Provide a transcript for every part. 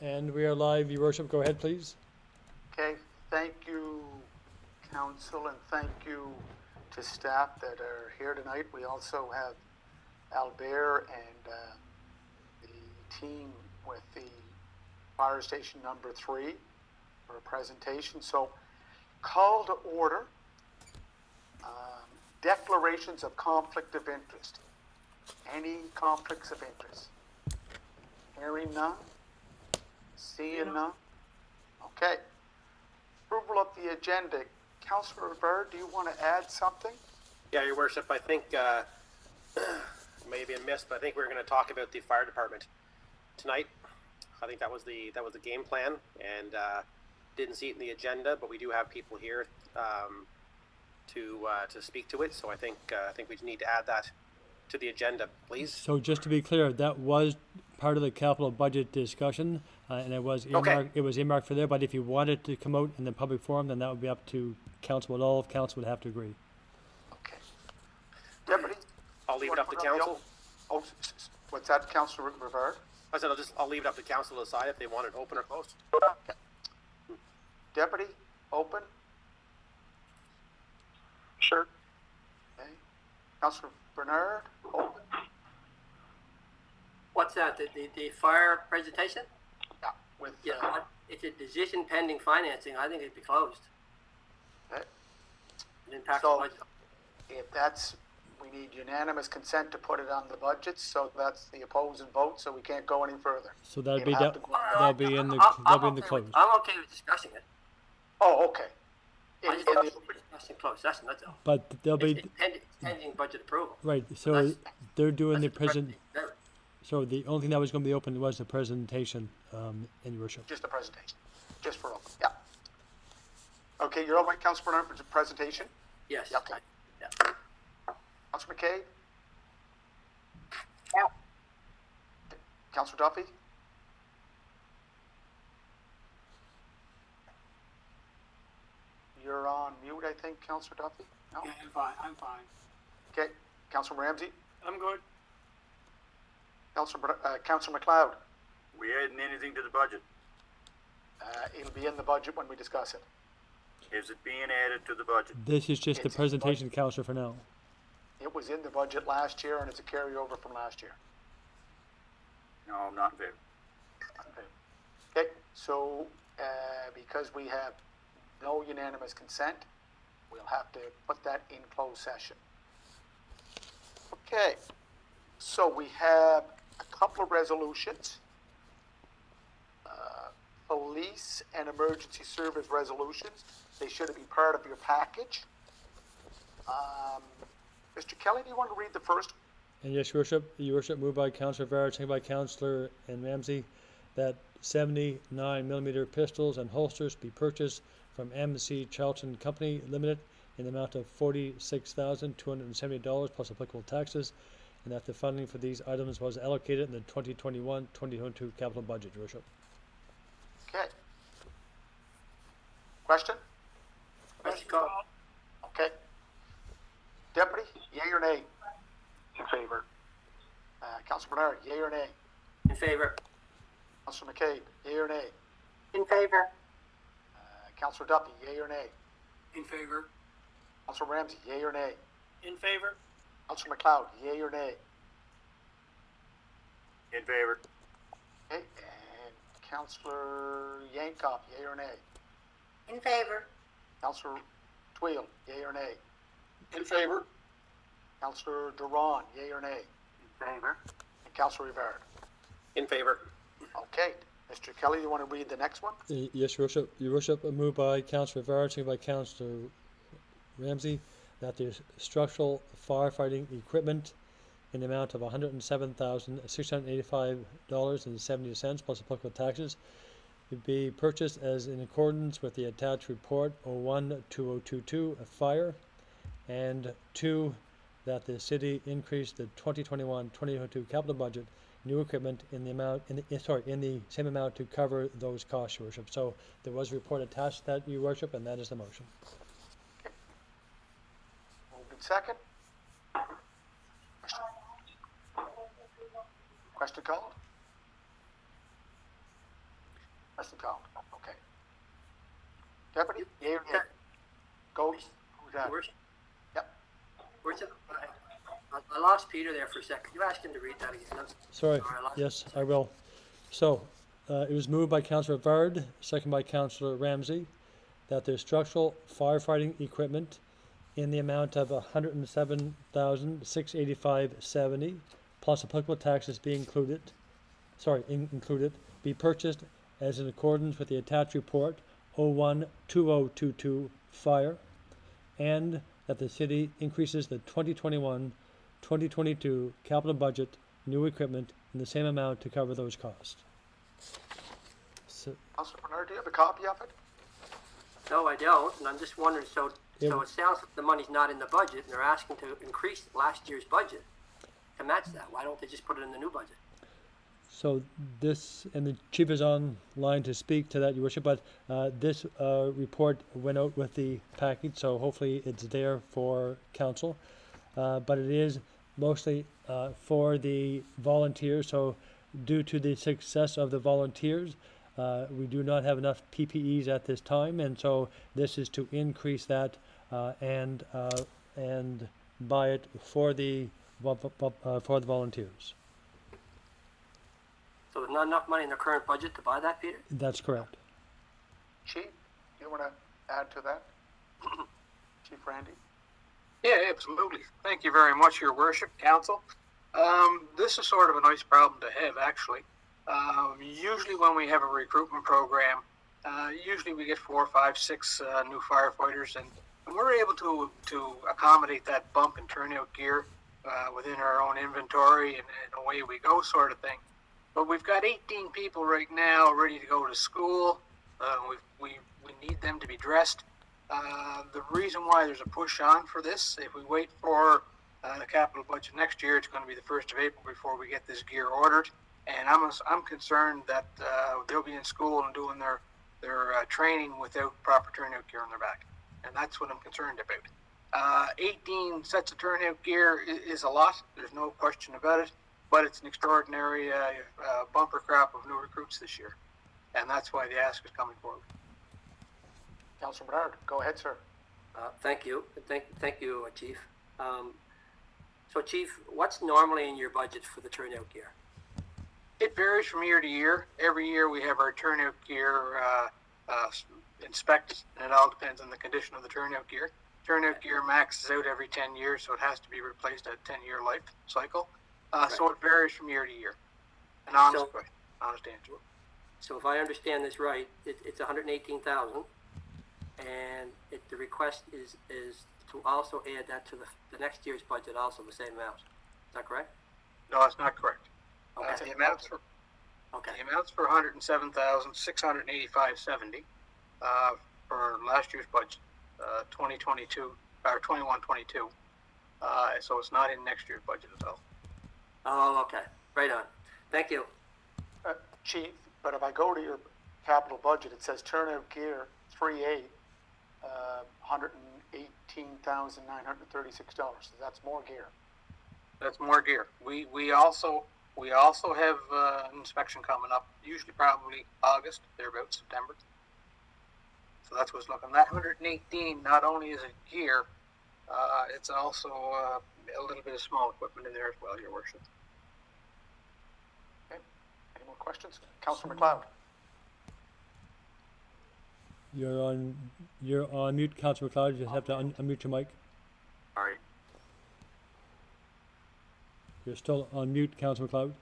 And we are live, Your Worship. Go ahead, please. Okay, thank you, council, and thank you to staff that are here tonight. We also have Albert and the team with the fire station number 3 for a presentation. So, call to order. Declarations of conflict of interest. Any conflicts of interest? Hearing none? Seeing none? Okay. Approval of the agenda. Councillor Bird, do you want to add something? Yeah, Your Worship, I think, maybe a miss, but I think we're going to talk about the fire department tonight. I think that was the game plan, and didn't see it in the agenda, but we do have people here to speak to it. So I think we just need to add that to the agenda, please. So just to be clear, that was part of the capital budget discussion, and it was earmarked, Okay. it was earmarked for there, but if you wanted to come out in the public forum, then that would be up to council at all. If council would have to agree. Okay. Deputy? I'll leave it up to council. Oh, what's that, Councillor Rivard? I said I'll leave it up to council to decide if they want it open or closed. Okay. Deputy, open? Sure. Okay. Councillor Bernard, open? What's that, the fire presentation? Yeah. With, Yeah, it's a decision pending financing, I think it'd be closed. okay. It impacts So- the budget. If that's, we need unanimous consent to put it on the budget, so that's the opposing vote, so we can't go any further. So that'd be You'll have to go on. that'll be in the close. I'm okay with discussing it. Oh, okay. I just want to discuss in closed session, that's all. But there'll be It's pending budget approval. right. So That's- they're doing the That's the present. president. So the only thing that was going to be open was the presentation, in Your Worship. Just a presentation, just for open, yeah. Okay, you're all right, Councillor Bernard, for the presentation? Yes. Yeah, okay. Yeah. Councillor McKay? Yeah. Councillor Duffy? You're on mute, I think, Councillor Duffy? No? Yeah, I'm fine. Okay, Councillor Ramsey? I'm good. Councillor McLeod? We adding anything to the budget? It'll be in the budget when we discuss it. Is it being added to the budget? This is just the It's- presentation, Councillor, for now. It was in the budget last year, and it's a carryover from last year. No, I'm not in favor. Okay, so, because we have no unanimous consent, we'll have to put that in closed session. Okay, so we have a couple of resolutions. Police and emergency service resolutions. They should have been part of your package. Mr. Kelly, do you want to read the first? And yes, Your Worship, moved by Councillor Varrett, seconded by Councillor and Ramsey, that 79mm pistols and holsters be purchased from MC Charlton Company Limited in the amount of $46,270 plus applicable taxes, and that the funding for these items was allocated in the 2021-2022 capital budget, Your Worship. Okay. Question? Question call. Okay. Deputy, yea or nay? In favor. Councillor Bernard, yea or nay? In favor. Councillor McCabe, yea or nay? In favor. Councillor Duffy, yea or nay? In favor. Councillor Ramsey, yea or nay? In favor. Councillor McLeod, yea or nay? In favor. Okay, and Councillor Yankoff, yea or nay? In favor. Councillor Twill, yea or nay? In favor. Councillor Duran, yea or nay? In favor. And Councillor Rivard. In favor. Okay, Mr. Kelly, you want to read the next one? Yes, Your Worship. Your Worship, moved by Councillor Varrett, seconded by Councillor Ramsey, that the structural firefighting equipment in the amount of $107,685.70 plus applicable taxes be purchased as in accordance with the attached report 01-2022 fire, and 2, that the city increase the 2021-2022 capital budget new equipment in the amount in the same amount to cover those costs, Your Worship. So there was a report attached to that, Your Worship, and that is the motion. Moved in second. Question called? Mr. Collins, okay. Deputy, yea or nay? Go, who's that? Your worship, Yep. worship, I lost Peter there for a second. Could you ask him to read that again? Sorry, I lost yes, him. I will. So, it was moved by Councillor Vard, second by Councillor Ramsey, that there's structural firefighting equipment in the amount of $107,685.70, plus applicable taxes be included, be purchased as in accordance with the attached report 01-2022 fire, and that the city increases the 2021-2022 capital budget new equipment in the same amount to cover those costs. So, Councilor Bernard, do you have a copy of it? No, I don't, and I'm just wondering, so Yeah. it sounds like the money's not in the budget, and they're asking to increase last year's budget to match that. Why don't they just put it in the new budget? So this, and the chief is online to speak to that, your worship, but this report went out with the package, so hopefully it's there for council. But it is mostly for the volunteers, so due to the success of the volunteers, we do not have enough PPEs at this time, and so this is to increase that and buy it for the volunteers. So there's not enough money in the current budget to buy that, Peter? That's correct. Chief, you want to add to that? Chief Randy? Yeah, absolutely. Thank you very much, Your Worship, Council. This is sort of a nice problem to have, actually. Usually when we have a recruitment program, usually we get 4, 5, 6 new firefighters, and we're able to accommodate that bump in turnout gear within our own inventory and away we go sort of thing. But we've got 18 people right now ready to go to school. We need them to be dressed. The reason why there's a push on for this, if we wait for the capital budget next year, it's going to be the 1st of April before we get this gear ordered. And I'm concerned that they'll be in school and doing their training without proper turnout gear on their back. And that's what I'm concerned about. 18 sets of turnout gear is a lot. There's no question about it. But it's an extraordinary bumper crop of new recruits this year. And that's why the ask is coming forward. Councilor Bernard, go ahead, sir. Thank you. Thank you, Chief. So, Chief, what's normally in your budget for the turnout gear? It varies from year to year. Every year we have our turnout gear inspected, and it all depends on the condition of the turnout gear. Turnout gear maxes out every 10 years, so it has to be replaced at a 10-year life cycle. So it varies from year to year. An honest answer. So if I understand this right, it's $118,000, and the request is to also add that to the next year's budget, also the same amount. Is that correct? No, that's not correct. Okay. The amounts for $107,685.70 for last year's budget, 2022 or 21-22. So it's not in next year's budget at all. Oh, okay. Right on. Thank you. Chief, but if I go to your capital budget, it says turnout gear 3A, $118,936. So that's more gear. That's more gear. We also have an inspection coming up, usually probably August, thereabouts, September. So that's what's looking. That 118 not only is it gear, it's also a little bit of small equipment in there as well, Your Worship. Okay. Any more questions? Councilor McLeod. You're on mute, Councillor McLeod. You just have to unmute your mic. All right. You're still on mute, Councillor McLeod.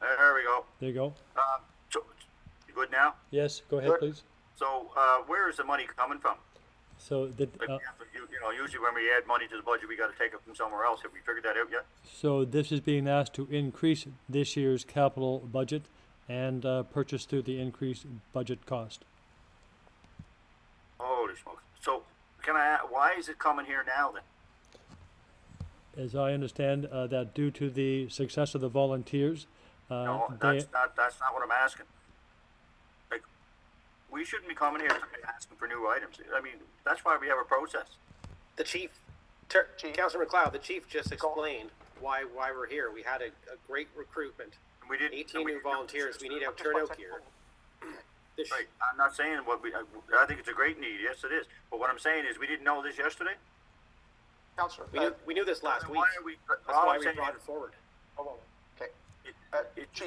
There we go. There you go. So, you good now? Yes, go ahead, Good. please. So, where is the money coming from? So Like, usually when we add money to the budget, we got to take it from somewhere else. Have we figured that out yet? so this is being asked to increase this year's capital budget and purchase through the increased budget cost. Holy smokes! So, why is it coming here now then? As I understand, that due to the success of the volunteers, No, that's not what I'm asking. Like, we shouldn't be coming here asking for new items. I mean, that's why we have a process. The chief, Councilor McLeod, the chief just explained why we're here. We had a great recruitment. we didn't. 18 new volunteers. We need a turnout gear. This, Right, I'm not saying I think it's a great need, yes it is, but what I'm saying is, we didn't know this yesterday? Counselor, we knew this last Then week. why are we, That's all why I'm we saying brought is, it forward. hold on. Okay.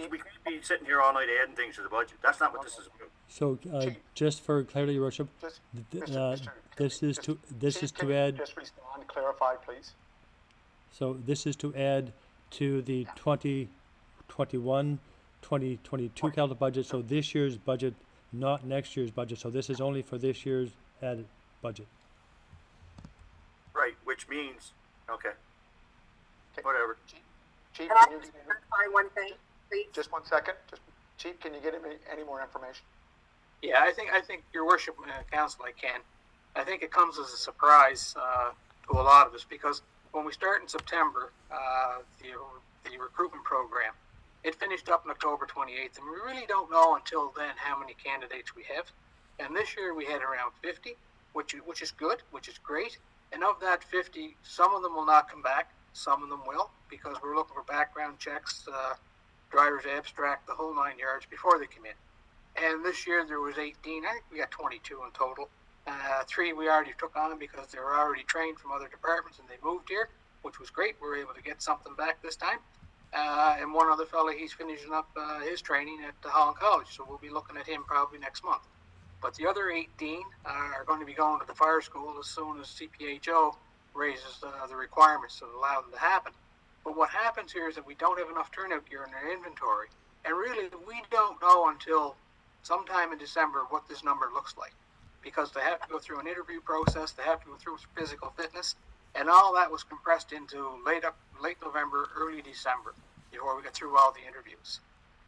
we can't be sitting here all night adding things to the budget, that's not what this is about. So, Chief. just for clarity, Your Worship, Just, th- Mr. uh, Mr. this is just- to, this Chief, is can to you add, just respond, clarify, please? so this is to add to the 2021, 2022 capital budget, so this year's budget, not next year's budget, so this is only for this year's added budget. Right, which means, okay, Okay. whatever. Chief, Can I can you, just clarify one thing, please? just 1 second, Chief, can you get me any more information? Yeah, I think, Your Worship, Council, I can. I think it comes as a surprise to a lot of us because when we start in September, the recruitment program, it finished up on October 28th, and we really don't know until then how many candidates we have. And this year we had around 50, which is good, which is great. And of that 50, some of them will not come back, some of them will, because we're looking for background checks, driver's abstract, the whole 9 yards before they come in. And this year there was 18. I think we got 22 in total. 3 we already took on because they were already trained from other departments and they moved here, which was great. We were able to get something back this time. And one other fella, he's finishing up his training at Holland College, so we'll be looking at him probably next month. But the other 18 are going to be going to the fire school as soon as CPHO raises the requirements to allow them to happen. But what happens here is that we don't have enough turnout gear in our inventory. And really, we don't know until sometime in December what this number looks like. Because they have to go through an interview process, they have to go through physical fitness, and all that was compressed into late November, early December, before we got through all the interviews.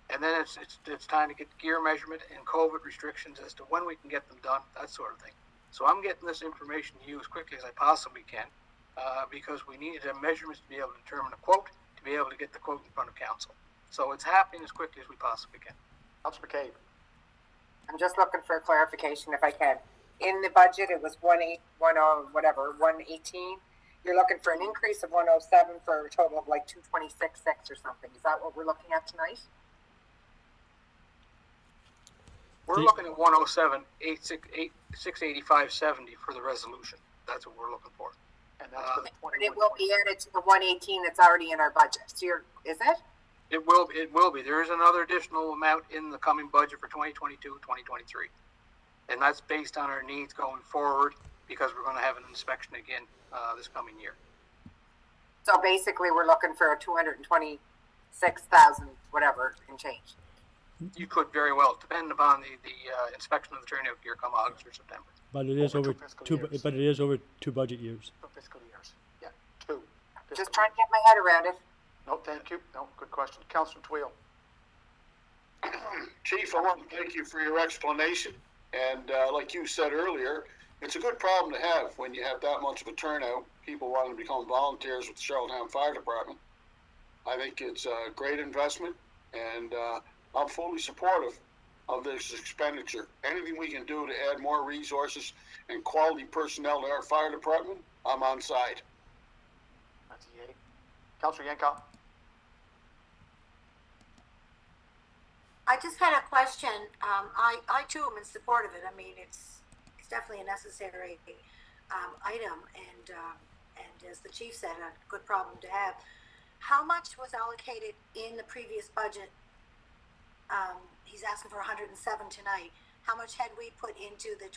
And then it's time to get gear measurement and COVID restrictions as to when we can get them done, that sort of thing. So I'm getting this information to you as quickly as I possibly can, because we needed measurements to be able to determine a quote, to be able to get the quote in front of council. So it's happening as quickly as we possibly can. Councilor McCabe. I'm just looking for clarification if I can. In the budget, it was 118. You're looking for an increase of 107 for a total of like 226.6 or something. Is that what we're looking at tonight? We're looking at 107, 685.70 for the resolution. That's what we're looking for. And that's for the But 21. it will be added to the 118 that's already in our budget. So is it? It will be. There is another additional amount in the coming budget for 2022, 2023. And that's based on our needs going forward because we're going to have an inspection again this coming year. So basically, we're looking for a 226,000 whatever and change. You could very well, depending upon the inspection of the turnout gear come August or September. But it is Over over two fiscal two, years. but it is over 2 budget years. 2 fiscal years. Yeah, 2. Just trying to get my head around it. No, thank you. No, good question. Councilor Twill. Chief, I want to thank you for your explanation. And like you said earlier, it's a good problem to have when you have that much of a turnout, people wanting to become volunteers with the Charlottetown Fire Department. I think it's a great investment, and I'm fully supportive of this expenditure. Anything we can do to add more resources and quality personnel to our fire department, I'm on side. That's a yay. Councilor Yankow. I just had a question. I too am in support of it. I mean, it's definitely a necessary item, and as the chief said, a good problem to have. How much was allocated in the previous budget? He's asking for 107 tonight. How much had we put into the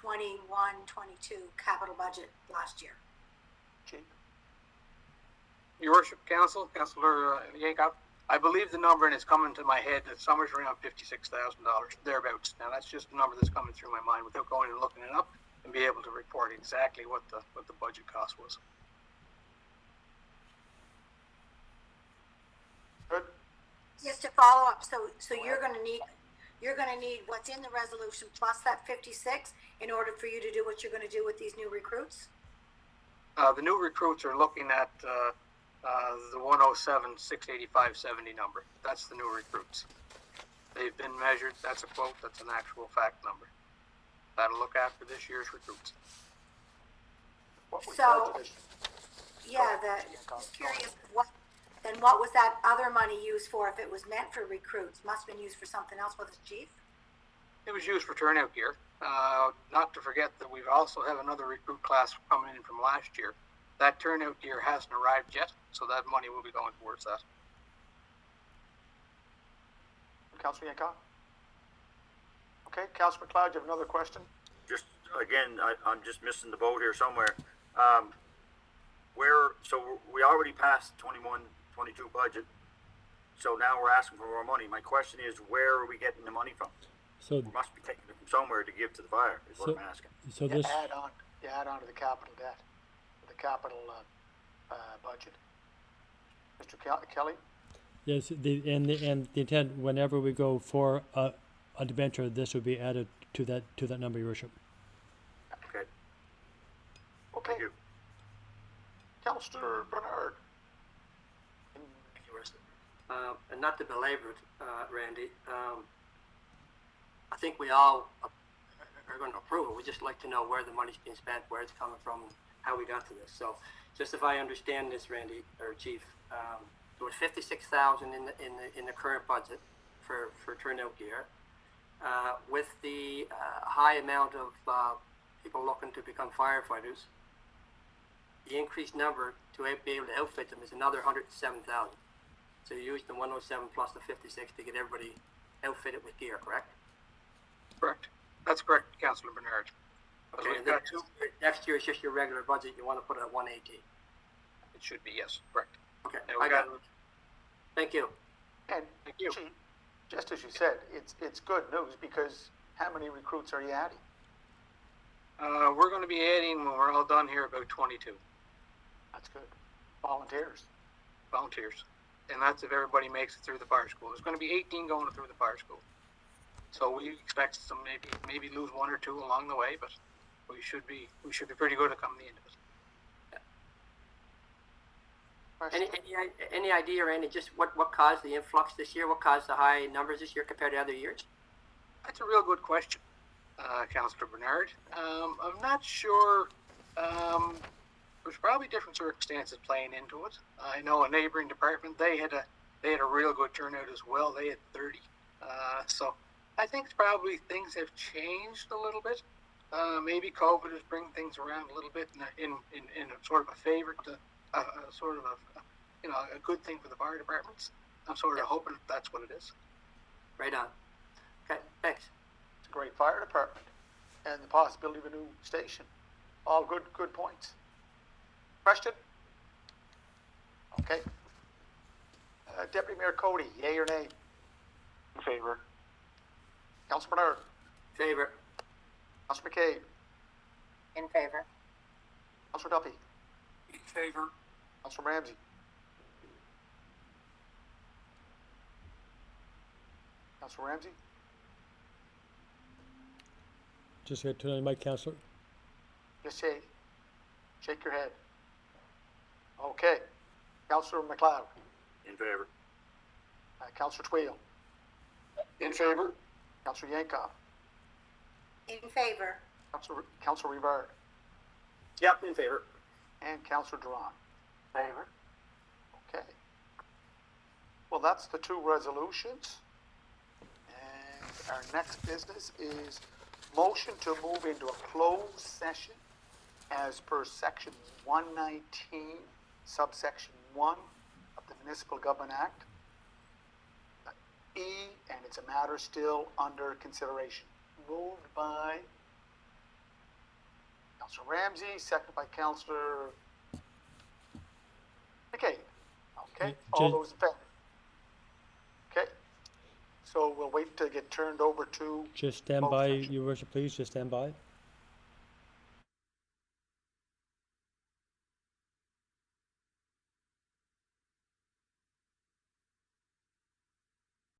2021-22 capital budget last year? Chief. Your Worship, Councilor Yankow, I believe the number, and it's coming to my head, that somewhere's around $56,000, thereabouts. Now, that's just a number that's coming through my mind without going and looking it up and be able to report exactly what the budget cost was. Good. Just to follow up, so you're gonna need what's in the resolution plus that 56 in order for you to do what you're gonna do with these new recruits? The new recruits are looking at the 107, 685.70 number. That's the new recruits. They've been measured. That's a quote. That's an actual fact number. That'll look after this year's recruits. What was So- budgeted? Yeah, just curious what then what was that other money used for if it was meant for recruits? Must have been used for something else, was it, Chief? It was used for turnout gear. Not to forget that we've also have another recruit class coming in from last year. That turnout gear hasn't arrived yet, so that money will be going towards that. Councillor Yankoff? Okay, Councillor McLeod, you have another question? Just, again, I'm just missing the boat here somewhere. So we already passed 21, 22 budget, so now we're asking for more money. My question is, where are we getting the money from? So, We must be taking it from somewhere to give to the fire, is what I'm asking. so You this, add on to the capital debt, the capital budget. Mr. Kelly? yes, the intent, whenever we go for a debenture, this would be added to that number, Your Worship. Okay, Okay, thank you. Councillor Bernard? And not to belabor it, Randy, I think we all are going to approve it. We just like to know where the money's being spent, where it's coming from, how we got to this. So, just if I understand this, Randy or Chief, there was 56,000 in the current budget for turnout gear, with the high amount of people looking to become firefighters. The increased number to be able to outfit them is another 107,000. So you used the 107 plus the 56 to get everybody outfitted with gear, correct? Correct. That's correct, Councillor Bernard. Okay, We've and then got two. next year is just your regular budget. You want to put it at 118. It should be, yes, correct. Okay, Yeah, we I got got- it. Thank you. And Thank you. Chief, just as you said, it's good news because how many recruits are you adding? We're going to be adding, when we're all done here, about 22 That's good. Volunteers. volunteers. And that's if everybody makes it through the fire school. There's going to be 18 going through the fire school. So we expect some maybe lose one or two along the way, but we should be pretty good at coming the end of it. Question? Any idea, Randy, just what caused the influx this year? What caused the high numbers this year compared to other years? That's a real good question, Councillor Bernard. I'm not sure. There's probably different circumstances playing into it. I know a neighboring department, they had a real good turnout as well. They had 30. So I think it's probably things have changed a little bit. Maybe COVID is bringing things around a little bit in a sort of a favor to a sort of a good thing for the fire departments. I'm sort of hoping that's what it is. Right on. Okay, thanks. It's a great fire department and the possibility of a new station. All good points. Question? Okay. Deputy Mayor Cody, yea or nay? In favor. Councillor Bernard? Favor. Councillor McCabe? In favor. Councillor Duffy? In favor. Councillor Ramsey? Councillor Ramsey? Just turn on your mic, Councillor. Just shake your head. Okay. Councillor McLeod? In favor. Councillor Twill? In favor. Councillor Yankoff? In favor. Councillor Rivard? Yep, in favor. And Councillor Duran? Favor. Okay. Well, that's the two resolutions. And our next business is motion to move into a closed session as per section 119, subsection 1 of the Municipal Government Act. E, and it's a matter still under consideration. Moved by Councillor Ramsey, seconded by Councillor McCabe. Okay, all those in favor? Okay, so we'll wait to get turned over to. Just stand closed by, session. Your Worship, please. Just stand by.